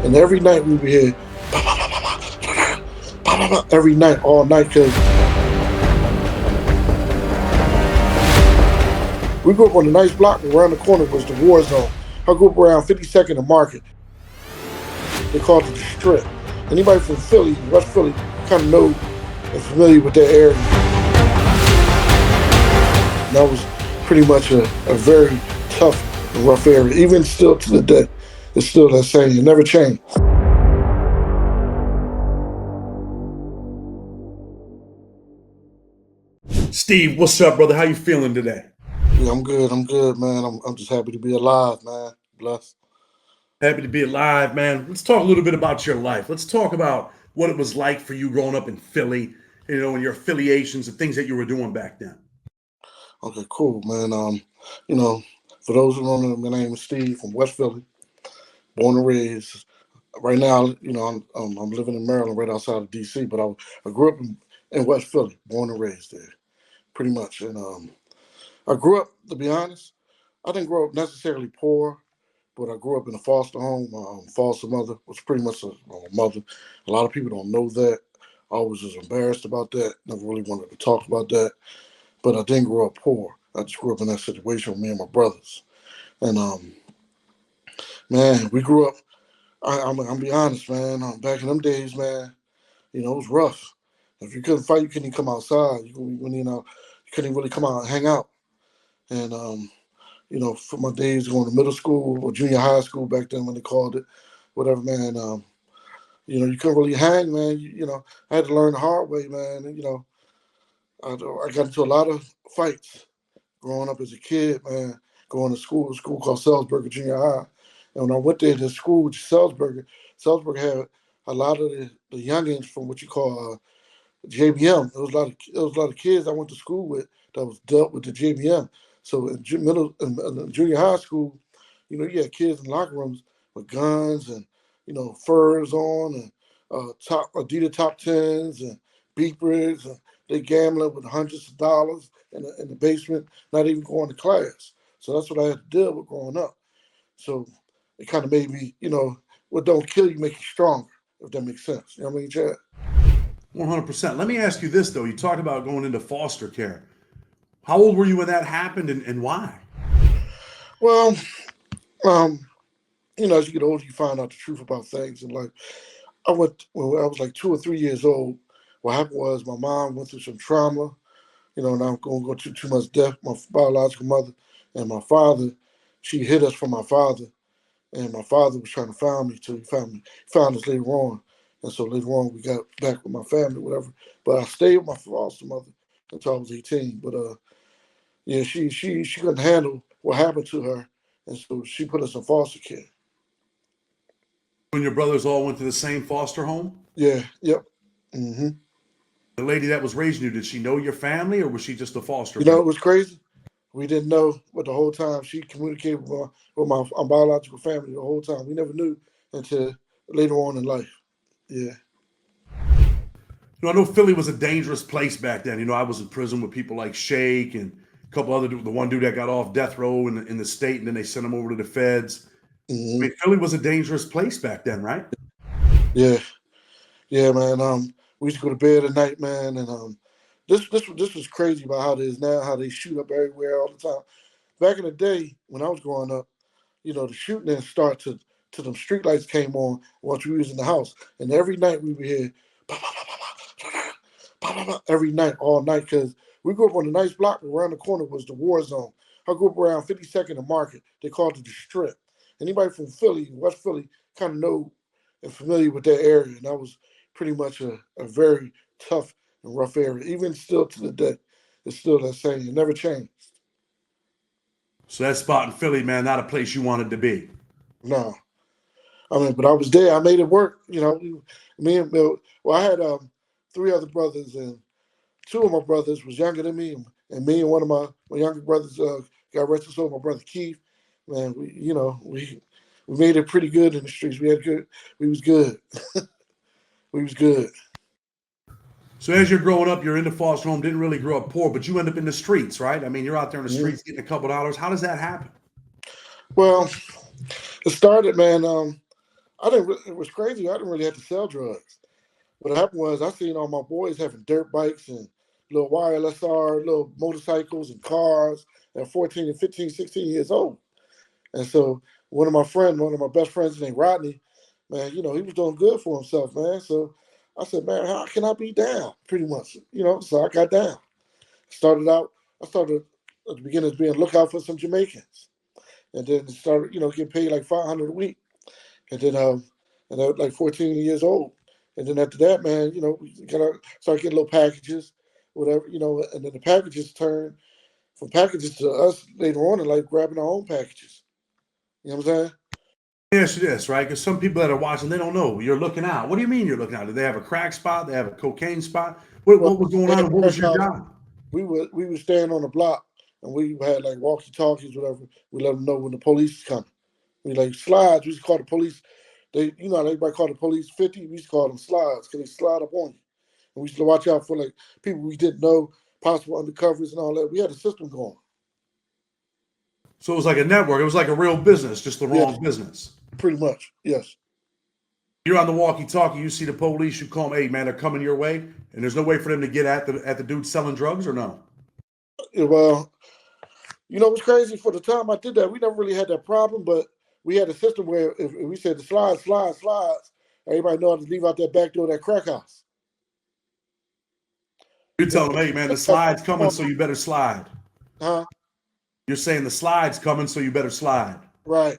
And every night we would hear, every night, all night, because we grew up on a nice block. Around the corner was the war zone. I grew up around 52nd and Market. They called it the Strip. Anybody from Philly, West Philly, kind of know and familiar with that area. And that was pretty much a very tough and rough area. Even still to the day, it's still that same. It never changed. Steve, what's up, brother? How you feeling today? Yeah, I'm good. I'm good, man. I'm just happy to be alive, man. Blessed. Happy to be alive, man. Let's talk a little bit about your life. Let's talk about what it was like for you growing up in Philly, and your affiliations and things that you were doing back then. Okay, cool, man. You know, for those who don't know, my name is Steve from West Philly, born and raised. Right now, I'm living in Maryland, right outside of D.C. But I grew up in West Philly, born and raised there, pretty much. And I grew up, to be honest, I didn't grow up necessarily poor, but I grew up in a foster home. My foster mother was pretty much a mother. A lot of people don't know that. I was just embarrassed about that. Never really wanted to talk about that. But I didn't grow up poor. I just grew up in that situation with me and my brothers. And man, we grew up. I'm be honest, man. Back in them days, man, it was rough. If you couldn't fight, you couldn't even come outside. You couldn't even really come out and hang out. And for my days going to middle school or junior high school back then when they called it, whatever, man. You couldn't really hang, man. I had to learn the hard way, man. And, I got into a lot of fights growing up as a kid, man. Going to a school called Salisbury Junior High. And when I went there to school, Salisbury had a lot of the youngins from what you call JBM. There was a lot of kids I went to school with that was dealt with the JBM. So in junior high school, you had kids in locker rooms with guns and furs on and top Adidas top tens and beepers. And they gambling with hundreds of dollars in the basement, not even going to class. So that's what I had to deal with growing up. So it kind of made me, what don't kill you make you stronger, if that makes sense. You know what I mean, Chad? 100%. Let me ask you this, though. You talked about going into foster care. How old were you when that happened, and why? Well, as you get older, you find out the truth about things. And like, when I was like 2 or 3 years old, what happened was my mom went through some trauma. And I'm going to go too much depth. My biological mother and my father, she hid us from my father. And my father was trying to find me till he found us later on. And so later on, we got back with my family, whatever. But I stayed with my foster mother until I was 18. But yeah, she couldn't handle what happened to her, and so she put us in foster care. When your brothers all went to the same foster home? Yeah, yep. hmm The lady that was raising you, did she know your family, or was she just a foster It parent? was crazy. We didn't know, but the whole time she communicated with my biological family the whole time. We never knew until later on in life. Yeah. I know Philly was a dangerous place back then. I was in prison with people like Shake and a couple other the one dude that got off death row in the state, and then they sent him over to the feds. I hmm mean, Philly was a dangerous place back then, right? Yeah. Yeah, man. We used to go to bed at night, man, and this was crazy about how it is now, how they shoot up everywhere all the time. Back in the day when I was growing up, the shooting didn't start till them street lights came on once we was in the house. And every night we would hear bah, bah, bah, bah, bah, bah, bah, bah, every night, all night, because we grew up on a nice block. Around the corner was the war zone. I grew up around 52nd and Market. They called it the Strip. Anybody from Philly, West Philly, kind of know and familiar with that area. And that was pretty much a very tough and rough area. Even still to the day, it's still that same. It never changed. So that spot in Philly, man, not a place you wanted to be. No. I mean, but I was there. I made it work. Me and I had three other brothers, and two of my brothers was younger than me, and me and one of my younger brothers got arrested. So my brother Keith, man, we made it pretty good in the streets. We had good. We was good. We was good. So as you're growing up, you're in the foster home, didn't really grow up poor, but you end up in the streets, right? I mean, you're out there in the Mhm. streets getting a couple dollars. How does that happen? Well, it started, man. I didn't. It was crazy. I didn't really have to sell drugs. What happened was I seen all my boys having dirt bikes and little YLSR, little motorcycles and cars at 14 and 15, 16 years old. And so one of my best friends named Rodney, man, he was doing good for himself, man. So I said, man, how can I be down? Pretty much, So I got down. Started out, I started at the beginning being lookout for some Jamaicans, and then started, getting paid like 500 a week, and then and I was like 14 years old, and then after that, man, we start getting little packages, whatever, and then the packages turned from packages to us later on in life grabbing our own packages. You know what I'm saying? Yes, it is, right? Because some people that are watching, they don't know. You're looking out. What do you mean you're looking out? Did they have a crack spot? They have a cocaine spot? What, Well, what was going they on? had And what was crack your house. job? We would stand on the block and we had like walkie talkies, whatever. We let them know when the police is coming. We like slides. We used to call the police. How everybody call the police 50. We used to call them slides because they slide up on you. And we used to watch out for like people we didn't know, possible undercovers and all that. We had a system going. So it was like a network. It was like a real business, just the Yes, wrong business. pretty much. Yes. You're on the walkie-talkie. You see the police. You call them. Hey, man, they're coming your way. And there's no way for them to get at the dude selling drugs, or no? Yeah, well, what's crazy for the time I did that, we never really had that problem, but we had a system where if we said the slides, everybody know how to leave out that back door of that crack house. You And tell them, hey, man, the that slide's coming, so you better slide. huh? You're saying the slide's coming, so you better slide. Right.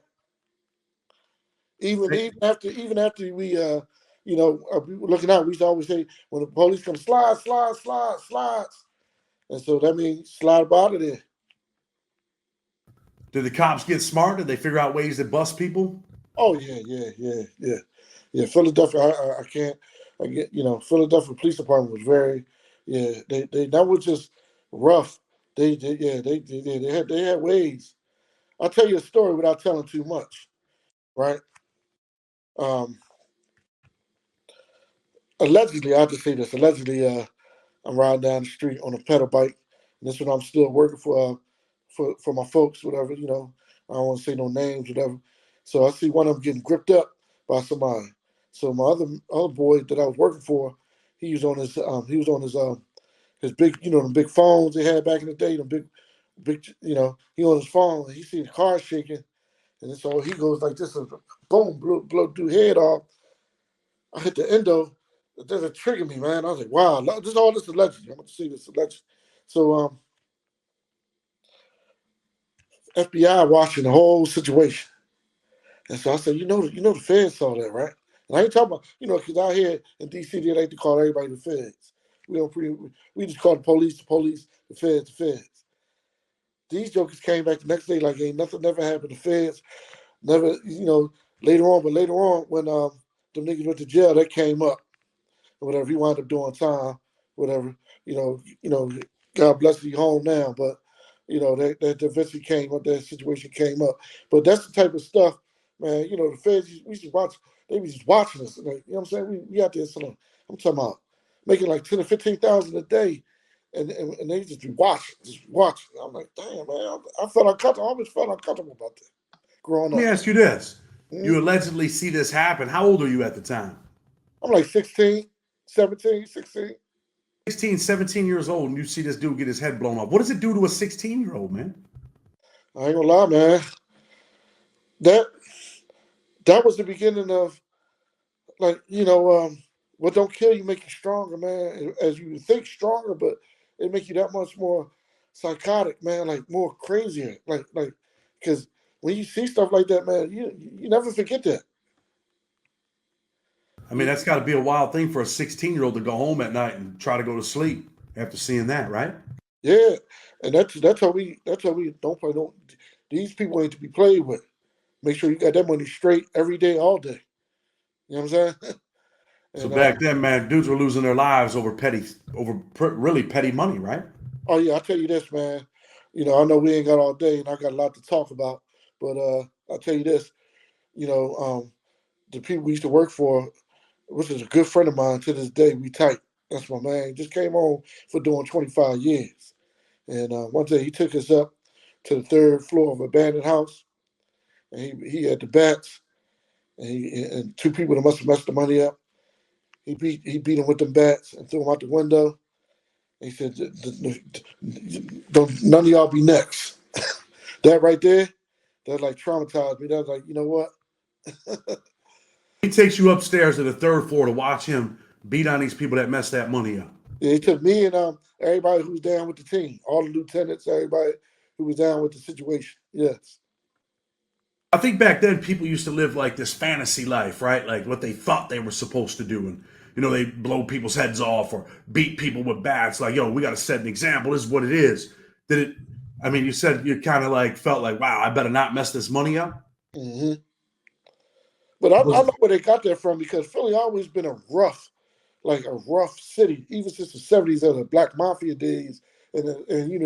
Even after we were looking out, we used to always say when the police come, slides, and so that means slide up out of there. Did the cops get smart? Did they figure out ways to bust people? Oh yeah. Philadelphia, I can't. I get Philadelphia Police Department was very, yeah. They that was just rough. They had ways. I'll tell you a story without telling too much, right? Um, allegedly, I'll just say this. Allegedly, I'm riding down the street on a pedal bike, and this one I'm still working for my folks, whatever. I don't want to say no names, whatever. So I see one of them getting gripped up by somebody. So my other boy that I was working for, he was on his big the big phones they had back in the day, the big he on his phone and he see the car shaking, and so he goes like this, boom, blow dude head off. I hit the endo. It doesn't trigger me, man. I was like, wow, this allegedly. I'm going to see this allegedly. So FBI watching the whole situation, and so I said, the feds saw that, right? And I ain't talking about, because out here in D.C. they like to call everybody the feds. We just call the police, the feds, the feds. These jokers came back the next day like ain't nothing never happened. The feds never, later on when them niggas went to jail, that came up. Whatever. He wound up doing time, whatever. God bless you home now, but that eventually came up, that situation came up. But that's the type of stuff, man. The feds we should watch. They be just watching us. Like, you know what I'm saying? We out there selling. I'm talking about making like 10 or 15,000 a day, and they just be watching. I'm like, damn, man. I felt uncomfortable. I always felt uncomfortable about that growing Let me up. ask you this. Mhm. You allegedly see this happen. How old are you at the time? I'm like 16, 17, 16. 16, 17 years old, and you see this dude get his head blown off. What does it do to a 16-year-old, man? I ain't gonna lie, man. That that was the beginning of like what don't kill you make you stronger, man. As you think stronger, but it make you that much more psychotic, man. Like more crazier, like because when you see stuff like that, man, you never forget that. I mean, You, that's got to be a wild thing for a 16-year-old to go home at night and try to go to sleep after seeing that, right? yeah, and that's how we don't play. Don't these people ain't to be played with. Make sure you got that money straight every day, all day. You know what I'm saying? So and back then, man, dudes were losing their lives over really petty money, right? oh yeah, I'll tell you this, man. I know we ain't got all day, and I got a lot to talk about, but I'll tell you this. You know, the people we used to work for, which is a good friend of mine to this day, we tight. That's my man. He just came home for doing 25 years, and one day he took us up to the third floor of an abandoned house, and he had the bats, and two people that must have messed the money up. He beat him with them bats and threw him out the window. He said, "Don't none of y'all be next." That right there, that like traumatized me. That was like, you know what? He takes you upstairs to the third floor to watch him beat on these people that messed that money up. Yeah, he took me and everybody who was down with the team, all the lieutenants, everybody who was down with the situation. Yes. I think back then people used to live like this fantasy life, right? Like what they thought they were supposed to do. And, they blow people's heads off or beat people with bats. Like, yo, we got to set an example. This is what it is. Did it, I mean, you said you kind of like felt like, wow, I better not mess this money up. Hmm. But I Was know where they got that from because Philly always been a rough city, even since the '70s of the Black Mafia days, and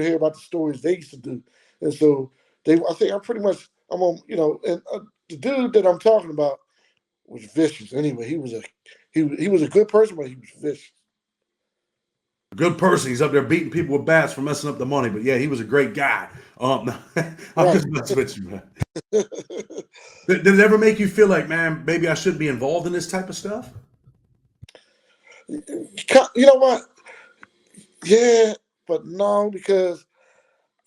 hear about the stories they used to do, and so I think I'm on, and the dude that I'm talking about was vicious. Anyway, he was a good person, but he was vicious. a good person. He's up there beating people with bats for messing up the money. But yeah, he was a great guy. I'm Right. just messing with you, man. Did it ever make you feel like, man, maybe I shouldn't be involved in this type of stuff? You know what? Yeah, but no, because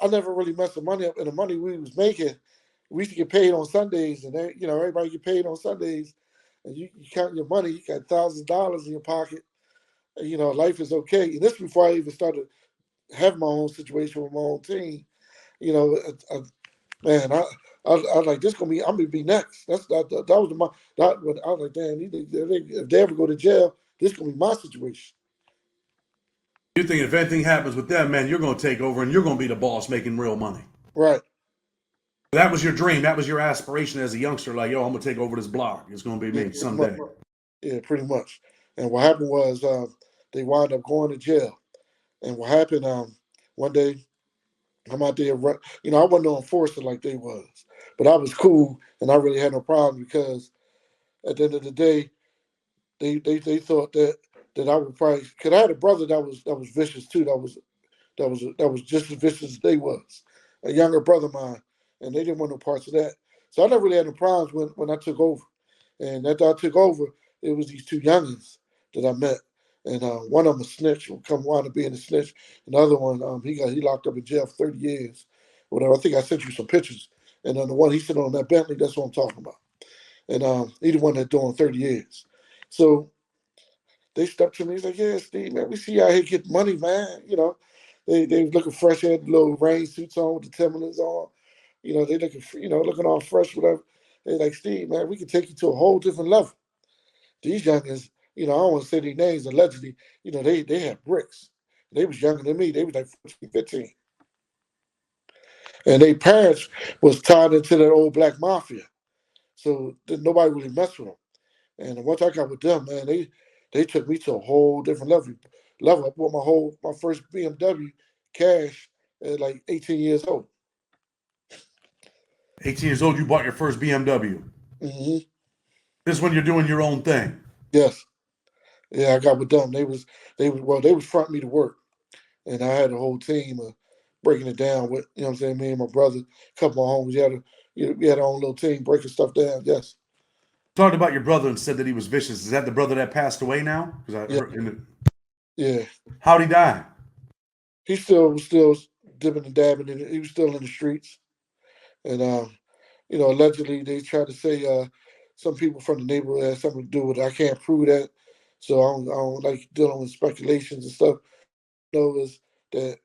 I never really messed the money up, and the money we was making, we used to get paid on Sundays, and everybody get paid on Sundays, and you count your money, you got $1,000 in your pocket, and life is okay. And this before I even started having my own situation with my own team. You know, man, I was like, this gonna be, I'm gonna be next. That was what I was like, damn, if they ever go to jail, this gonna be my situation. You think if anything happens with them, man, you're going to take over and you're going to be the boss making real money. Right. That was your dream. That was your aspiration as a youngster. Like, yo, I'm going to take over this block. It's going to be Yeah, me pretty much. someday. Yeah, pretty much. And what happened was they wound up going to jail. And what happened one day, I'm out there, I wasn't no enforcer like they was, but I was cool and I really had no problem because at the end of the day, they thought that I would probably, because I had a brother that was vicious too. That was just as vicious as they was, a younger brother of mine, and they didn't want no parts of that. So I never really had no problems when I took over. And after I took over, it was these two youngins that I met, and one of them a snitch, will come wind up being a snitch. And the other one, he locked up in jail for 30 years, whatever. I think I sent you some pictures, and the one he sitting on that Bentley, that's what I'm talking about. And he the one that doing 30 years. So they stepped to me. He's like, "Yeah, Steve, man, we see you out here getting money, man. They was looking fresh, had little rain suits on with the Timberlands on. They looking all fresh, whatever. They like, Steve, man, we can take you to a whole different level. These youngins, I don't want to say their names allegedly, they had bricks. They was younger than me. They was like 14, 15. And their parents was tied into that old black mafia. So nobody really messed with them. And once I got with them, man, they took me to a whole different level. I bought my first BMW cash at like 18 years old. 18 years old, you bought your first BMW. Hmm. This is when you're doing your own thing. Yes, yeah, I got with them. They was fronting me to work, and I had a whole team of breaking it down with, what I'm saying, me and my brother, a couple of homies. We had our own little team breaking stuff down. Yes, Talked about your brother and said that he was vicious. Is that the brother that passed away now? Because I yeah, heard. yeah. How'd he die? He still dipping and dabbing in it. He was still in the streets, and allegedly they tried to say some people from the neighborhood had something to do with it. I can't prove that, so I don't like dealing with speculations and stuff. Know is that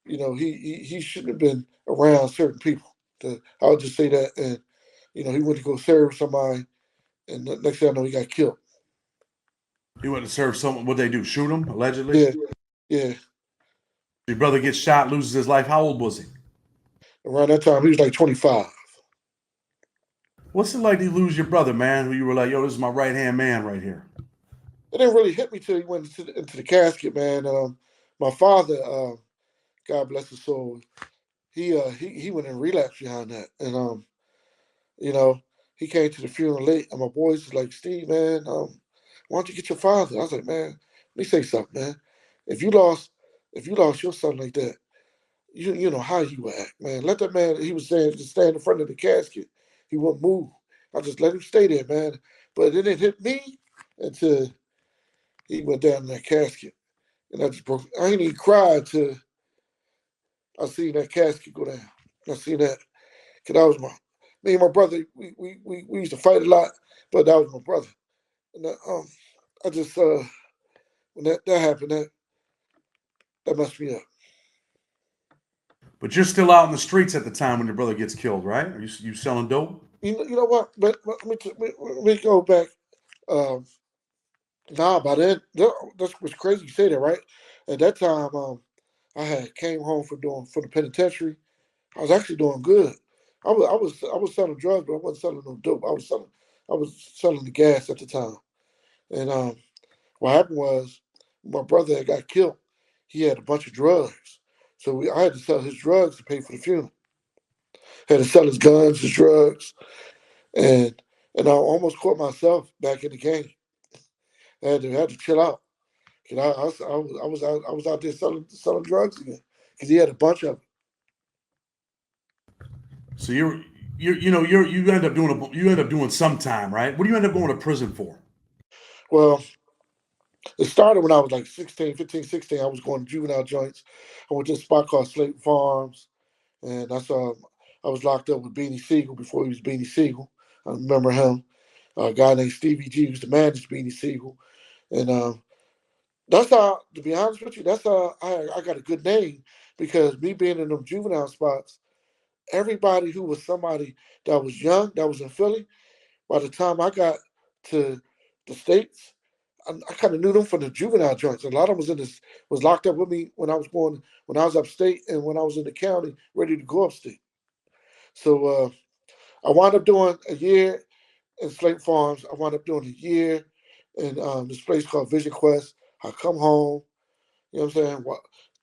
he shouldn't have been around certain people. I'll just say that, and he went to go serve somebody, and the next thing I know, he got killed. He went to serve someone. What they do? Shoot him, allegedly? Yeah, yeah. Your brother gets shot, loses his life. How old was he? Around that time, he was like 25. What's it like to lose your brother, man? Who you were like, yo, this is my right hand man right here. It didn't really hit me till he went into the casket, man. My father, God bless his soul, he went in relapse behind that, and you know, he came to the funeral late, and my boys was like, Steve, man, why don't you get your father? I was like, man, let me say something, man. If you lost, if you lost your son like that, you know how you would act, man. Let that man. He was saying to stand in front of the casket, he wouldn't move. I just let him stay there, man. But it didn't hit me until he went down in that casket, and I just broke. I ain't even cried until I seen that casket go down. I seen that because that was my me and my brother. We used to fight a lot, but that was my brother. And I just when that happened, that messed me up. But you're still out in the streets at the time when your brother gets killed, right? Are you selling dope? You know what? But let me go back. Um, nah, by then that's what's crazy. You say that, right? At that time, I had came home for the penitentiary. I was actually doing good. I was selling drugs, but I wasn't selling no dope. I was selling the gas at the time. And what happened was my brother had got killed. He had a bunch of drugs, so I had to sell his drugs to pay for the funeral. Had to sell his guns, his drugs, and I almost caught myself back in the game. I had to chill out. And I was out there selling drugs again because he had a bunch of them. So you end up doing some time, right? What do you end up going to prison for? Well, it started when I was like 16, 15, 16. I was going to juvenile joints. I went to a spot called Slayton Farms, and I was locked up with Beanie Siegel before he was Beanie Siegel. I remember him. A guy named Stevie G used to manage Beanie Siegel, and that's how. To be honest with you, that's how I got a good name because me being in them juvenile spots, everybody who was somebody that was young, that was in Philly, by the time I got to the states, I kind of knew them from the juvenile joints. A lot of them was locked up with me when I was upstate and when I was in the county, ready to go upstate. So I wound up doing a year in Slate Farms. I wound up doing a year in this place called Vision Quest. I come home. You know what I'm saying?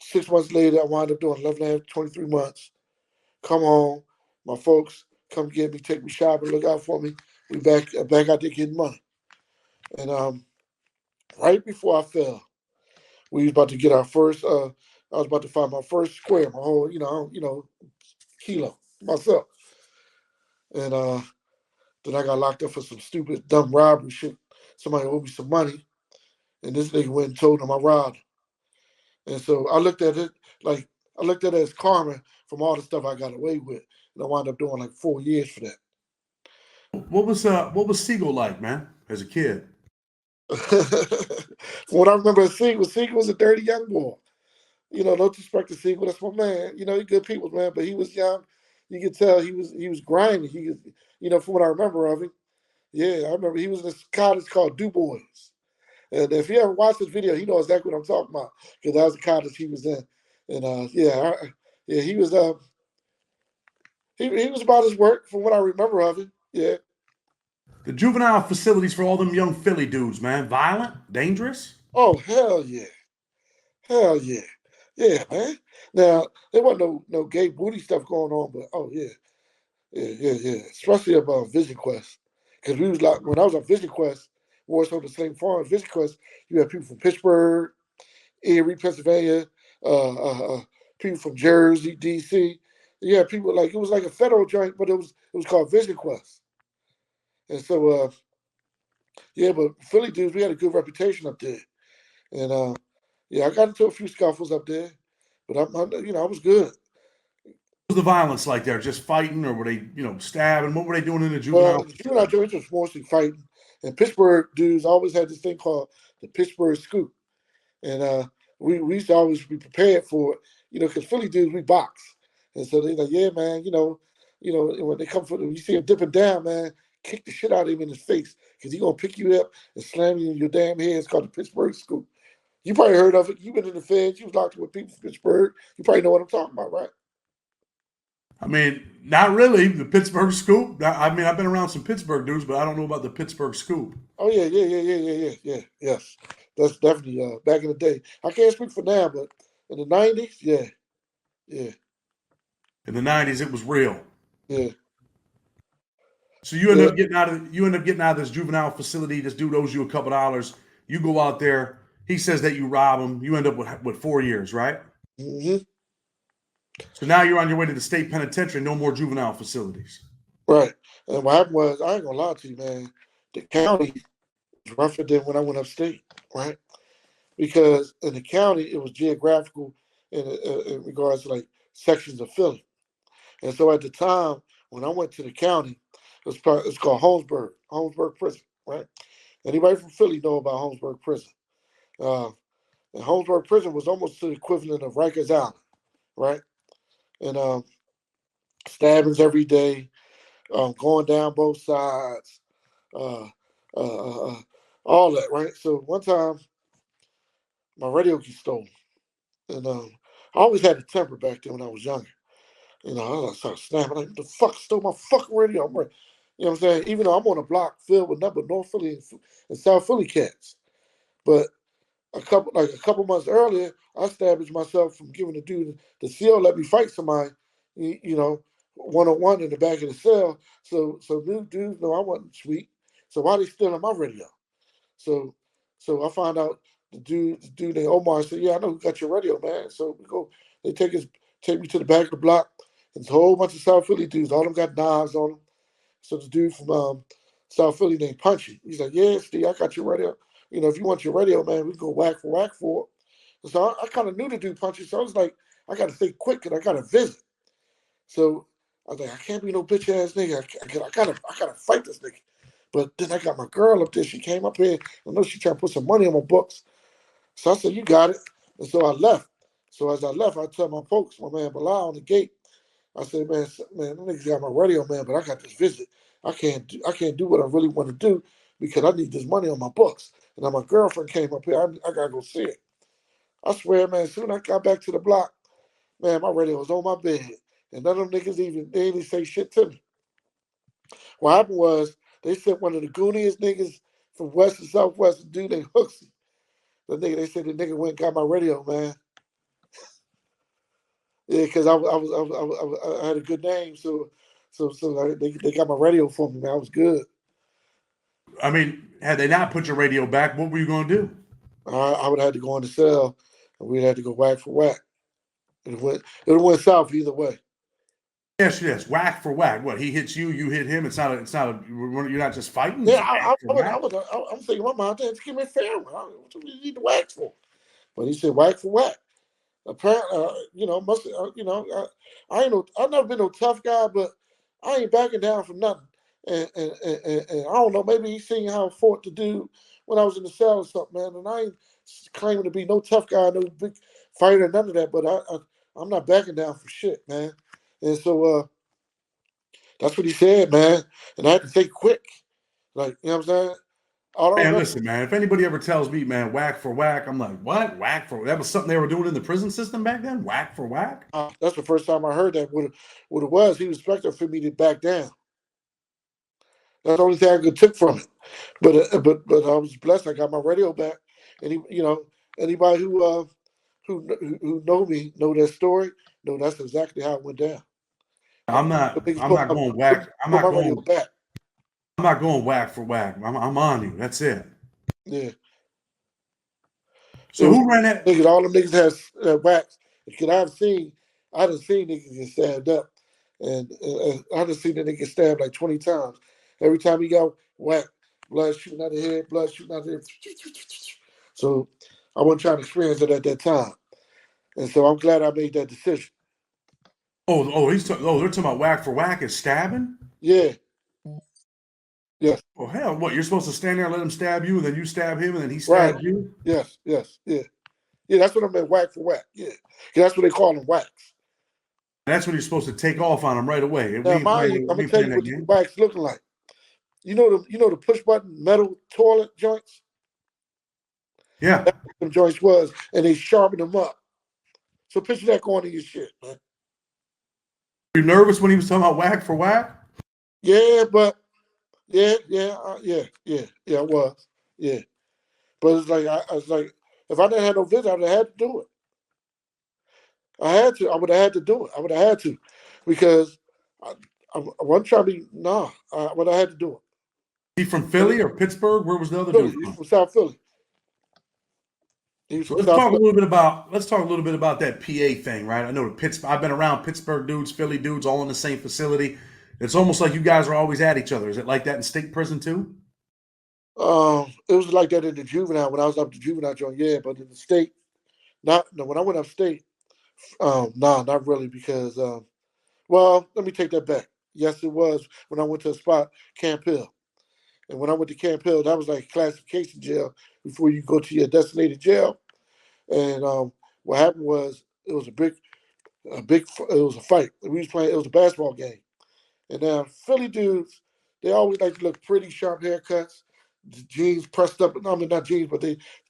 6 months later, I wound up doing 11 and a half, 23 months. Come home. My folks come get me, take me shopping, look out for me. We back out there getting money. And right before I fell, we was about to get our first. I was about to find my first square, my whole, kilo myself. And then I got locked up for some stupid, dumb robbery shit. Somebody owed me some money, and this nigga went and told him I robbed him. And so I looked at it like I looked at it as karma from all the stuff I got away with, and I wound up doing like 4 years for that. What was Siegel like, man, as a kid? From what I remember, Seagull was a dirty young boy. No disrespect to Seagull, that's my man. He good people, man, but he was young. You could tell he was grimy. From what I remember of him, yeah, I remember he was in this college called Du Bois. And if you ever watch this video, he knows exactly what I'm talking about because that was the college he was in. And yeah, he was about his work from what I remember of him. Yeah. The juvenile facilities for all them young Philly dudes, man. Violent, dangerous. Oh hell yeah, hell yeah, yeah, man. Now there wasn't no gay booty stuff going on, but oh yeah, yeah. Especially about Vision Quest because we was like when I was on Vision Quest, more so the same farm. Vision Quest, you had people from Pittsburgh, Erie, Pennsylvania, uh, uh, uh, people from Jersey, D.C. Yeah, people like it was like a federal joint, but it was called Vision Quest. And so yeah, but Philly dudes, we had a good reputation up there, and yeah, I got into a few scuffles up there, but I was good. What was the violence like there? Just fighting, or were they, stabbing? What were they doing in the Well, juvenile the juvenile facility? joints was mostly fighting, and Pittsburgh dudes always had this thing called the Pittsburgh Scoop, and we used to always be prepared for it, because Philly dudes we box, and so they like, yeah, man, and when they come for them, you see him dipping down, man, kick the shit out of him in his face because he gonna pick you up and slam you in your damn head. It's called the Pittsburgh Scoop. You probably heard of it. You've been in the feds. You was locked with people from Pittsburgh. You probably know what I'm talking about, right? I mean, not really. The Pittsburgh Scoop. I mean, I've been around some Pittsburgh dudes, but I don't know about the Pittsburgh Scoop. Oh yeah. Yes, that's definitely back in the day. I can't speak for now, but in the '90s, yeah, In the '90s, it was real. yeah, So you end yeah. up getting out of this juvenile facility. This dude owes you a couple dollars. You go out there. He says that you rob him. You end up with 4 years, right? hmm So now you're on your way to the state penitentiary. No more juvenile facilities. Right. And what happened was, I ain't gonna lie to you, man. The county was rougher than when I went upstate, right? Because in the county, it was geographical in regards to like sections of Philly. And so at the time, when I went to the county, it's called Holmesburg Prison, right? Anybody from Philly know about Holmesburg Prison? Uh, and Holmesburg Prison was almost the equivalent of Rikers Island, right? And stabbings every day, going down both sides, uh, all that, right? So one time, my radio gets stolen, and I always had a temper back then when I was younger. You know, I started snapping like, "The fuck stole my fucking radio?" You know what I'm saying? Even though I'm on a block filled with nothing but North Philly and South Philly cats, but a couple months earlier, I established myself from giving the dude the CO let me fight somebody, you know, 1-on-1 in the back of the cell. So dudes know I wasn't sweet. So why they stealing my radio? So so I found out the dude named Omar said, "Yeah, I know who got your radio, man." So we go. They take me to the back of the block. There's a whole bunch of South Philly dudes. All of them got knives on them. So the dude from South Philly named Punchy. He's like, "Yeah, Steve, I got your radio. You know, if you want your radio, man, we can go whack for it." And so I kind of knew the dude Punchy. So I was like, I got to think quick because I got to visit. So I was like, I can't be no bitch ass nigga. I gotta fight this nigga. But then I got my girl up there. She came up here. I know she trying to put some money on my books. So I said, you got it. And so I left. So as I left, I tell my folks, my man Bilal on the gate. I said, man, them niggas got my radio, man, but I got this visit. I can't do what I really want to do because I need this money on my books. And then my girlfriend came up here. I gotta go see it. I swear, man, as soon as I got back to the block, man, my radio was on my bed. And none of them niggas they didn't say shit to me. What happened was they sent one of the gooniest niggas from West and Southwest to do their hooksy. They said the nigga went and got my radio, man. Yeah, because I had a good name, so they got my radio for me, man. I was good. I mean, had they not put your radio back, what were you going to do? I would have had to go on the cell, and we'd have to go whack for whack. It went south either way. Yes, yes, whack for whack. What, he hits you, you hit him. It's not a. You're not just fighting. Yeah, It's whack for whack. I'm thinking in my mind, just give me a fair one. What do you need to wax for? But he said whack for whack. Apparently, I ain't no, I've never been no tough guy, but I ain't backing down for nothing. And I don't know, maybe he seen how I fought the dude when I was in the cell or something, man. And I ain't claiming to be no tough guy, no big fighter, none of that. But I'm not backing down for shit, man. And so that's what he said, man. And I had to think quick, like you know what I'm saying. I don't Man, remember. listen, man. If anybody ever tells me, man, whack for whack, I'm like, what? Whack for that was something they were doing in the prison system back then. Whack for whack. That's the first time I heard that. What it was, he was expecting for me to back down. That's the only thing I could take from it. But I was blessed. I got my radio back. And anybody who know me know that story. No, that's exactly how it went down. I'm The not. niggas I'm not going whack. put my radio back. I'm not going whack for whack. I'm on you. That's it. Yeah, it So was who ran that? niggas. All them niggas had wax. Because I done seen niggas get stabbed up, and I done seen the nigga get stabbed like 20 times. Every time he got whack, blood shooting out the head, blood shooting out the head. So I wasn't trying to experience it at that time. And so I'm glad I made that decision. They're talking about whack for whack is stabbing. Yeah, yes, Well, hell, what? You're supposed to stand there and let him stab you, and then you stab him, and then he right. stabs you. Yes, yeah. Yeah, that's what I meant, whack for whack. Yeah. 'Cause that's what they call them, wax. That's when you're supposed to take off on him right away. Now, mind you, I'm We gonna ain't tell playing you that what these game. wax looking like. You know the push button metal toilet joints? Yeah. That's what them joints was, and they sharpened them up. So picture that going in your shit, man. You nervous when he was talking about whack for whack? Yeah, but yeah, I was. Yeah. But I was like, if I didn't have no visit, I would have had to do it. I had to. I would have had to do it. I would have had to, because I, I wasn't trying to be. Nah, I would have had to do He from it. Philly or Pittsburgh? Where was the other Philly. dude He's from? from South Philly. He's So from South Philly. let's talk a little bit about that PA thing, right? I know the Pittsburgh. I've been around Pittsburgh dudes, Philly dudes, all in the same facility. It's almost like you guys are always at each other. Is it like that in state prison too? It was like that in the juvenile when I was up to juvenile joint, yeah, but in the state, not no. When I went upstate, nah, not really because well, let me take that back. Yes, it was when I went to a spot, Camp Hill. And when I went to Camp Hill, that was like classification jail before you go to your designated jail. And what happened was it was it was a fight. We was playing. It was a basketball game. And now Philly dudes, they always like to look pretty, sharp haircuts, jeans pressed up. I mean, not jeans, but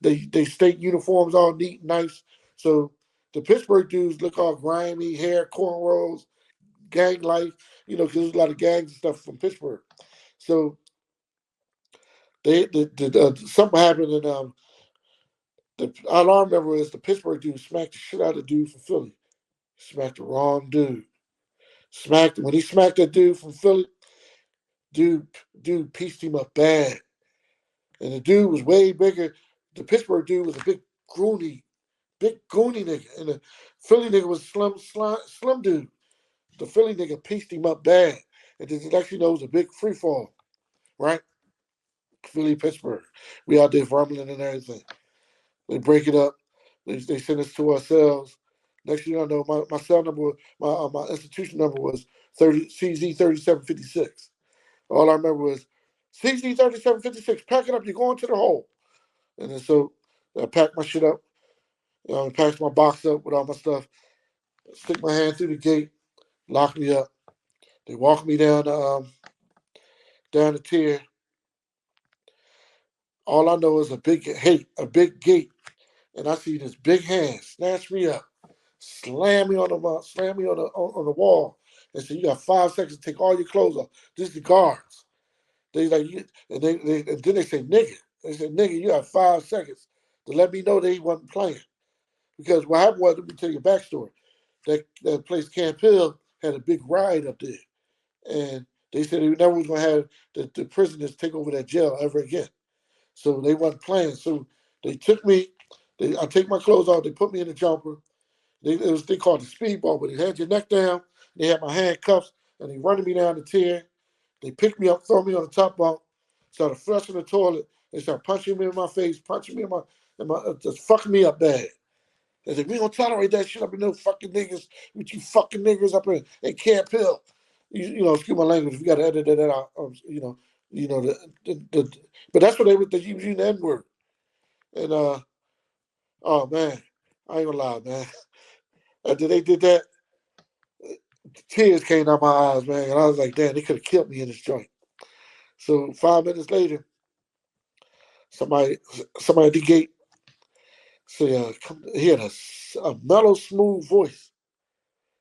they state uniforms all neat and nice. So the Pittsburgh dudes look all grimy, hair, cornrows, gang life. You know, because there's a lot of gangs and stuff from Pittsburgh. So something happened, and all I remember is the Pittsburgh dude smacked the shit out of the dude from Philly. Smacked the wrong dude. Smacked when he smacked that dude from Philly. Dude, dude pieced him up bad, and the dude was way bigger. The Pittsburgh dude was a big goony nigga, and the Philly nigga was slim dude. The Philly nigga pieced him up bad, and the next you know it was a big free fall, right? Philly, Pittsburgh. We out there rumbling and everything. They break it up. They send us to ourselves. Next thing I know, my cell number, my institution number was 3756. All I remember was CZ 3756. Pack it up. You're going to the hole. And then so I packed my shit up. Packed my box up with all my stuff. Stick my hand through the gate. Lock me up. They walk me down the tier. All I know is a big gate, and I see this big hand snatch me up, slam me on the wall, and say, "You got 5 seconds to take all your clothes off." This is the guards. They like, and then they say, "Nigga." They said, "Nigga, you have 5 seconds to let me know they wasn't playing." Because what happened was, let me tell you a backstory. That place Camp Hill had a big riot up there, and they said they never was gonna have the prisoners take over that jail ever again. So they wasn't playing. So they took me. I take my clothes off. They put me in a jumper. They called it the speedball, but they had your neck down. They had my handcuffs, and they running me down the tier. They picked me up, throw me on the top bunk, started flushing the toilet. They started punching me in my face, punching me just fucking me up bad. They said, "We don't tolerate that shit up in no fucking niggas with you fucking niggas up in Camp Hill." Excuse my language. If you got to edit that out, you know but that's what they using the N word. And oh man, I ain't gonna lie, man. After they did that, tears came out my eyes, man, and I was like, damn, they could have killed me in this joint. So 5 minutes later, somebody somebody at the gate said, he had a mellow, smooth voice.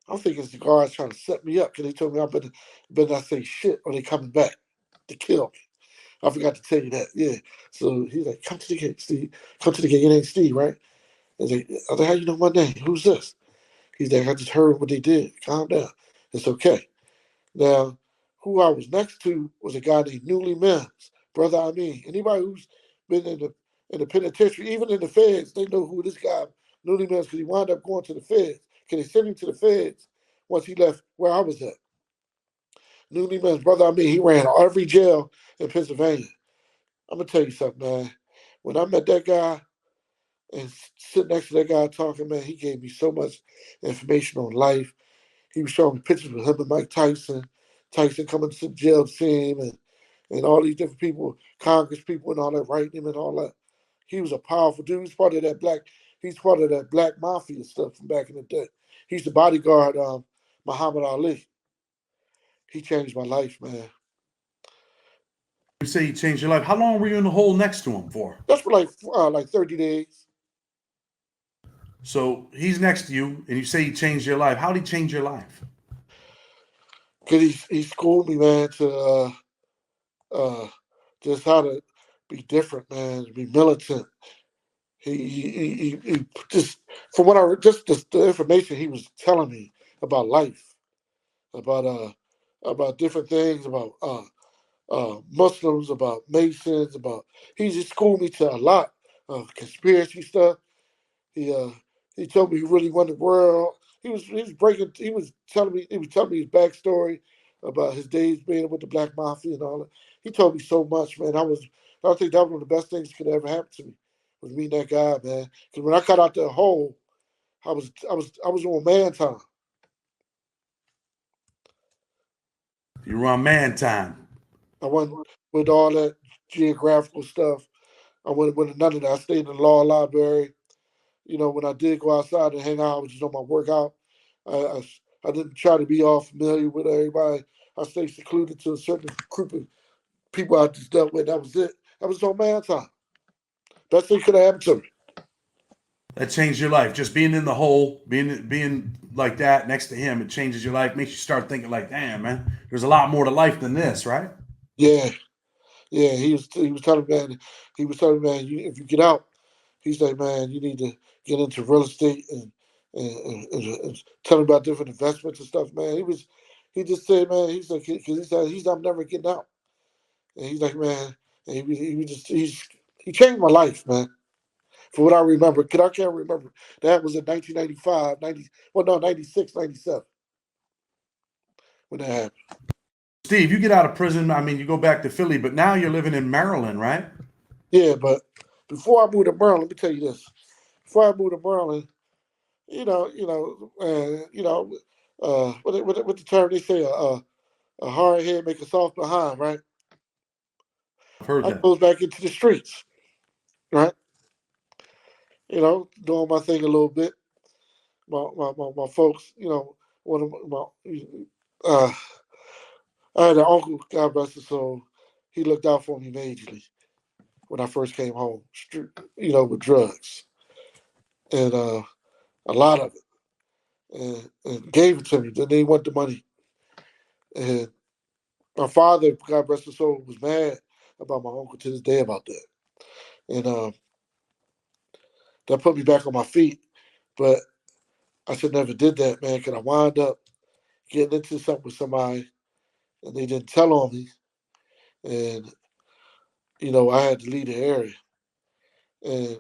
I'm thinking it's the guards trying to set me up because they told me I better not say shit or they coming back to kill me. I forgot to tell you that. Yeah. So he's like, "Come to the gate, Steve. Come to the gate. Your name's Steve, right?" I was like, "How you know my name? Who's this?" He's like, "I just heard what they did. Calm down. It's okay." Now, who I was next to was a guy named Newly Mims. Brother, I mean, anybody who's been in the penitentiary, even in the feds, they know who this guy, Newly Mims, because he wound up going to the feds. Because they sent him to the feds once he left where I was at. Newly Mims, brother, I mean, he ran every jail in Pennsylvania. I'm gonna tell you something, man. When I met that guy and sitting next to that guy talking, man, he gave me so much information on life. He was showing me pictures with him and Mike Tyson. Tyson coming to the jail to see him, and all these different people, Congress people and all that, writing him and all that. He was a powerful dude. He's part of that black mafia stuff from back in the day. He's the bodyguard, Muhammad Ali. He changed my life, man. You say he changed your life. How long were you in the hole next to him for? That's for like 30 days. So he's next to you, and you say he changed your life. How did he change your life? Cause he schooled me, man, to uh, just how to be different, man, to be militant. He just from what I just the information he was telling me about life, about about different things, about Muslims, about Masons, about he just schooled me to a lot of conspiracy stuff. He uh he told me he really wanted the world. He was telling me his backstory about his days being with the Black Mafia and all that. He told me so much, man. I think that was one of the best things that could ever happen to me was meeting that guy, man. Because when I got out that hole, I was on man time. You were on man time. I wasn't with all that geographical stuff. I wasn't with none of that. I stayed in the law library. When I did go outside and hang out, I was just on my workout. I, I, I didn't try to be all familiar with everybody. I stayed secluded to a certain group of people I just dealt with. That was it. That was on man time. Best thing could have happened to me. That changed your life. Just being in the hole, being like that next to him, it changes your life. Makes you start thinking like, damn, man, there's a lot more to life than this, right? Yeah, yeah. He was telling me, man. He was telling me, man, if you get out, he's like, man, you need to get into real estate and tell him about different investments and stuff, man. He just said, man, he's like, because he said I'm never getting out, and he's like, man, and he changed my life, man. For what I remember, because I can't remember. That was in 1995, 90, well, no, 96, 97 when that happened. Steve, you get out of prison. I mean, you go back to Philly, but now you're living in Maryland, right? Yeah, but before I moved to Maryland, let me tell you this. Before I moved to Maryland, what the term they say, a hard head make a soft behind, right? I've heard I that. goes back into the streets, right? Doing my thing a little bit. My folks, one of uh, I had an uncle, God bless his soul. He looked out for me majorly when I first came home, with drugs and a lot of it, and gave it to me. Then they want the money, and my father, God rest his soul, was mad about my uncle to this day about that, and that put me back on my feet. But I should never did that, man, because I wound up getting into something with somebody, and they didn't tell on me, and I had to leave the area, and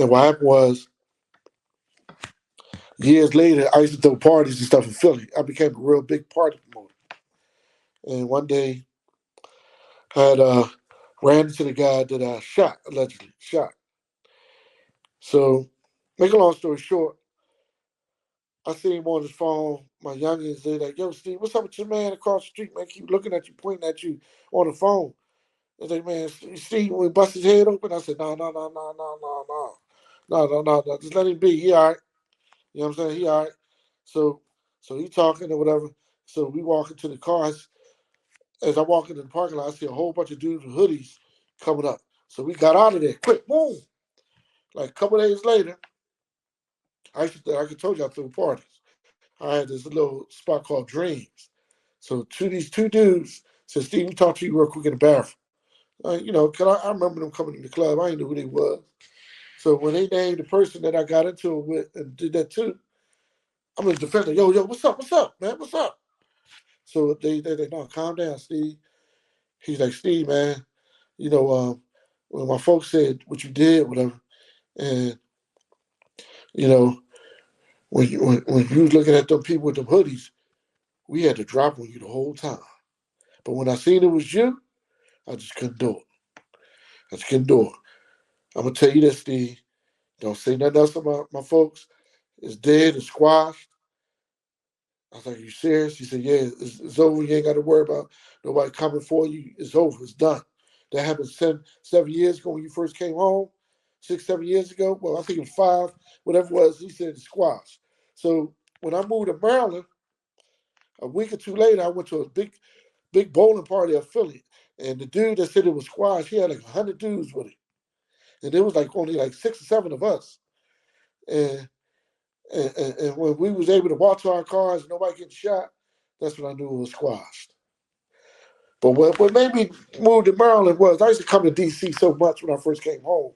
what happened was years later, I used to throw parties and stuff in Philly. I became a real big party promoter, and one day I had ran into the guy that I shot allegedly shot. So, make a long story short, I see him on his phone. My youngins, they like, yo, Steve, what's up with your man across the street, man? Keep looking at you, pointing at you on the phone. They like, man, Steve, when he bust his head open, I said, no, no, no, no, no, no, no. No, no, no, no. Just let him be. He all right. You know what I'm saying? He all right. So so he talking or whatever. So we walk into the cars. As I walk into the parking lot, I see a whole bunch of dudes with hoodies coming up. So we got out of there quick. Boom. Like a couple of days later, I told you I threw parties. I had this little spot called Dreams. So these two dudes said, Steve, we talk to you real quick in the bathroom. Cause I remember them coming to the club. I didn't know who they was. So when they named the person that I got into it with and did that too, I'm in defender. Yo, what's up, man? What's up? So they no, calm down, Steve. He's like, Steve, man, when my folks said what you did, whatever, and you know, when you was looking at them people with them hoodies, we had to drop on you the whole time. But when I seen it was you, I just couldn't do it. I just couldn't do it. I'm gonna tell you this, Steve. Don't say nothing else about my folks. It's dead, it's squashed. I was like, you serious? He said, yeah, it's over. You ain't got to worry about nobody coming for you. It's over. It's done. That happened 7 years ago when you first came home. 6, 7 years ago. Well, I think it was five, whatever it was. He said it's squashed. So when I moved to Maryland, a week or two later, I went to a big bowling party at Philly. And the dude that said it was squash, he had like 100 dudes with him. And there was like only like 6 or 7 of us. And and when we was able to walk to our cars and nobody getting shot, that's when I knew it was squashed. But what made me move to Maryland was I used to come to DC so much when I first came home.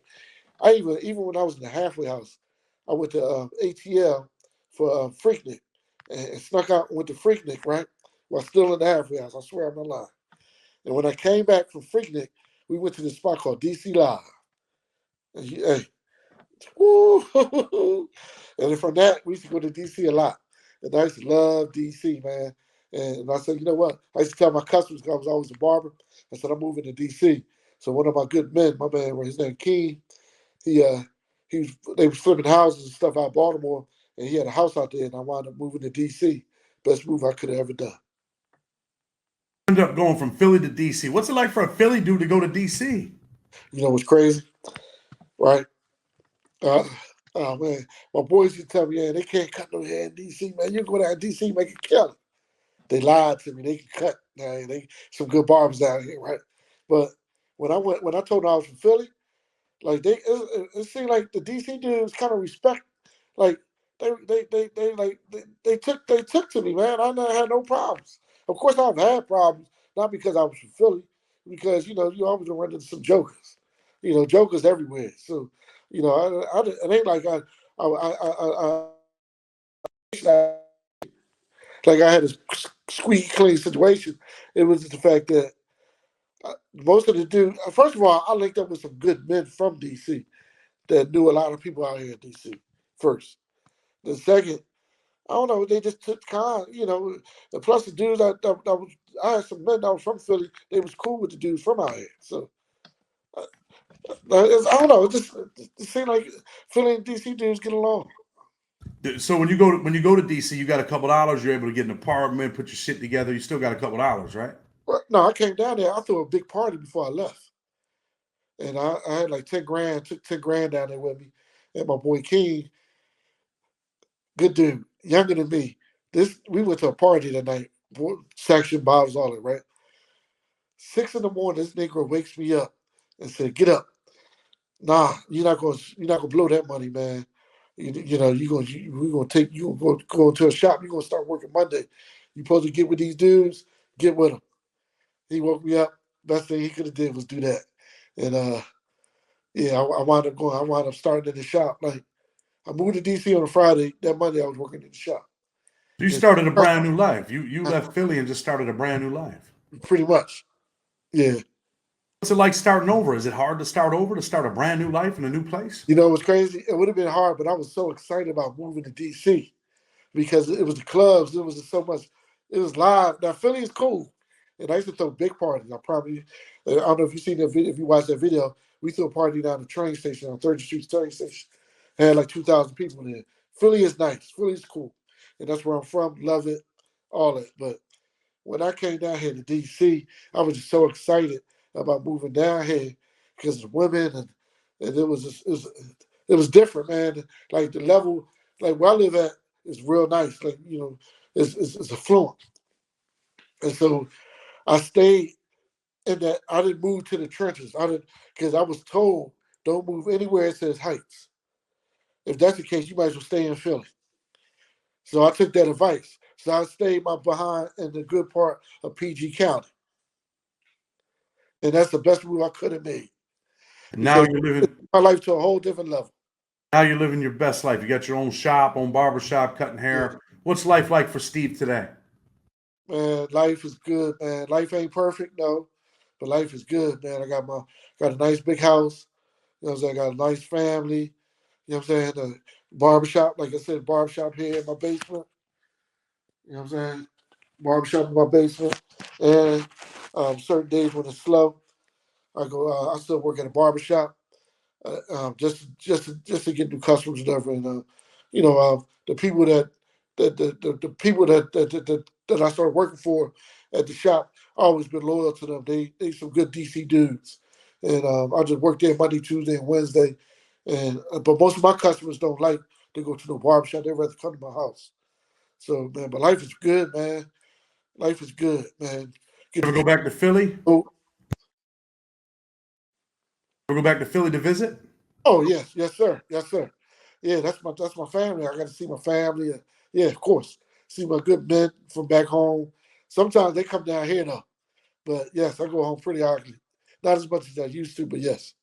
I even when I was in the halfway house, I went to ATL for Freaknik and snuck out and went to Freaknik, right? While still in the halfway house. I swear I'm not lying. And when I came back from Freaknik, we went to this spot called DC Live. And hey, woo, and then from that we used to go to DC a lot. And I used to love DC, man. And I said, you know what? I used to tell my customers, 'cause I was always a barber. I said, I'm moving to DC. So one of my good men, my man, his name Keen, he he was they was flipping houses and stuff out of Baltimore, and he had a house out there, and I wound up moving to DC. Best move I could have ever done. End up going from Philly to DC. What's it like for a Philly dude to go to DC? You know what's crazy, right? Uh, oh man, my boys used to tell me, yeah, they can't cut no hair in DC, man. You go down to DC, make it kill it. They lied to me. They can cut. They some good barbers down here, right? But when I told them I was from Philly, like it seemed like the DC dudes kind of respect, like they took to me, man. I never had no problems. Of course, I've had problems, not because I was from Philly, because you always run into some jokers, jokers everywhere. So, it ain't like like I had a squeaky clean situation. It was just the fact that most of the dudes. First of all, I linked up with some good men from DC that knew a lot of people out here in DC. First, the second, I don't know, they just took kind, and plus the dudes that was, I had some men that was from Philly. They was cool with the dudes from out here. So I don't know. It seemed like Philly and DC dudes get along. So when you go to DC, you got a couple dollars. You're able to get an apartment, put your shit together. You still got a couple dollars, right? Well, no, I came down there. I threw a big party before I left, and I had like 10 grand. Took 10 grand down there with me, and my boy King, good dude, younger than me. This we went to a party that night. Section bottles, all that, right? 6 in the morning, this Negro wakes me up and said, "Get up! Nah, you're not gonna blow that money, man. We're gonna take you gonna go into a shop. You're gonna start working Monday. You supposed to get with these dudes. Get with them." He woke me up. Best thing he could have did was do that. And yeah, I wound up going. I wound up starting in the shop. Like I moved to DC on a Friday. That Monday I was working in the shop. You And started a brand new life. You left Philly and just started a brand new life. pretty much, yeah. What's it like starting over? Is it hard to start over, to start a brand new life in a new place? You know, it was crazy. It would have been hard, but I was so excited about moving to DC because it was the clubs. It was so much. It was live. Now Philly is cool, and I used to throw big parties. I don't know if you seen that video. If you watched that video, we threw a party down the train station on 30th Street train station. Had like 2,000 people there. Philly is nice. Philly is cool, and that's where I'm from. Love it, all that. But when I came down here to DC, I was just so excited about moving down here because of the women and it was different, man. Like the level, like where I live at is real nice. Like it's affluent, and so I stayed in that. I didn't move to the trenches. I didn't because I was told don't move anywhere it says Heights. If that's the case, you might as well stay in Philly. So I took that advice. So I stayed my behind in the good part of PG County, and that's the best move I could have made And now because you're it living took my life to a whole different level. now you're living your best life. You got your own shop, own barber shop, cutting Yeah, hair. What's life like for Steve today? man, life is good, man. Life ain't perfect, no, but life is good, man. I got a nice big house. You know what I'm saying? I got a nice family. You know what I'm saying? The barbershop, like I said, barbershop here in my basement. You know what I'm saying? Barbershop in my basement. And certain days when it's slow, I go. I still work at a barbershop just to get new customers and whatever. And the people the people that I started working for at the shop, I always been loyal to them. They some good DC dudes, and I just work there Monday, Tuesday, and Wednesday. And but most of my customers don't like to go to the barbershop. They rather come to my house. So man, but life is good, man. Life is good, man. Get Ever to go back to Philly? oh, Ever go back to Philly to visit? oh yes, yes sir, yes sir. Yeah, that's my family. I got to see my family. Yeah, of course, see my good men from back home. Sometimes they come down here though, but yes, I go home pretty often. Not as much as I used to, but yes.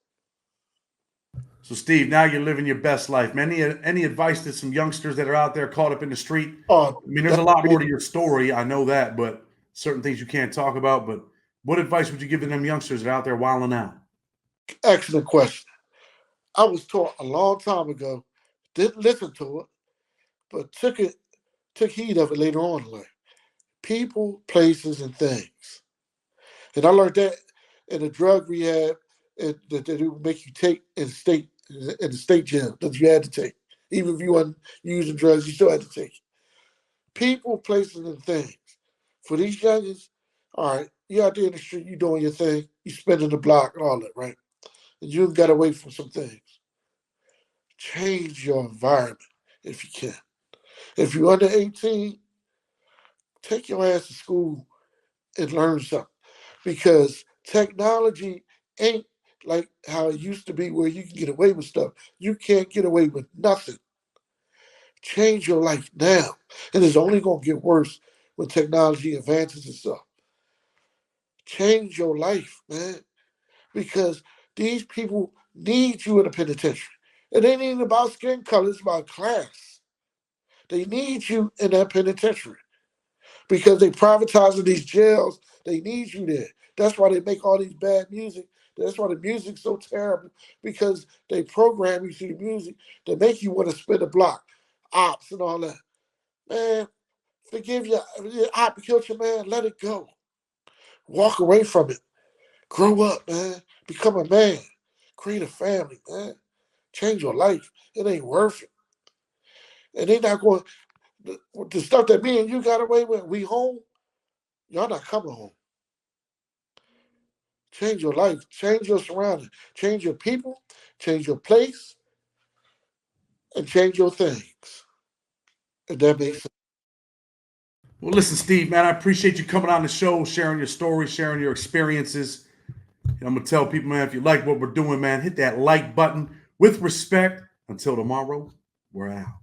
So, Steve, now you're living your best life. Any advice to some youngsters that are out there caught up in the street? Oh, I mean, there's that's a lot a more to your story. I know that, but certain things you can't talk about. But what advice would you give to them youngsters that are out there wilding out? excellent question. I was taught a long time ago, didn't listen to it, but took heed of it later on in life. People, places, and things. And I learned that in a drug rehab that they would make you take in the state jail that you had to take. Even if you weren't using drugs, you still had to take it. People, places, and things. For these youngins, all right, you out there in the street, you doing your thing, you spinning the block and all that, right? And you got away from some things. Change your environment if you can. If you're under 18, take your ass to school and learn something. Because technology ain't like how it used to be where you can get away with stuff. You can't get away with nothing. Change your life now. And it's only going to get worse when technology advances and stuff. Change your life, man. Because these people need you in the penitentiary. It ain't even about skin color, it's about class. They need you in that penitentiary because they privatizing these jails. They need you there. That's why they make all these bad music. That's why the music's so terrible because they program you through the music to make you want to spin the block, ops and all that. Man, forgive your op killed your man. Let it go. Walk away from it. Grow up, man. Become a man. Create a family, man. Change your life. It ain't worth it. And they not going the stuff that me and you got away with. We home. Y'all not coming home. Change your life. Change your surroundings. Change your people. Change your place. And change your things. If that makes sense. Well, listen, Steve, man, I appreciate you coming on the show, sharing your stories, sharing your experiences. And I'm gonna tell people, man, if you like what we're doing, man, hit that like button with respect. Until tomorrow, we're out.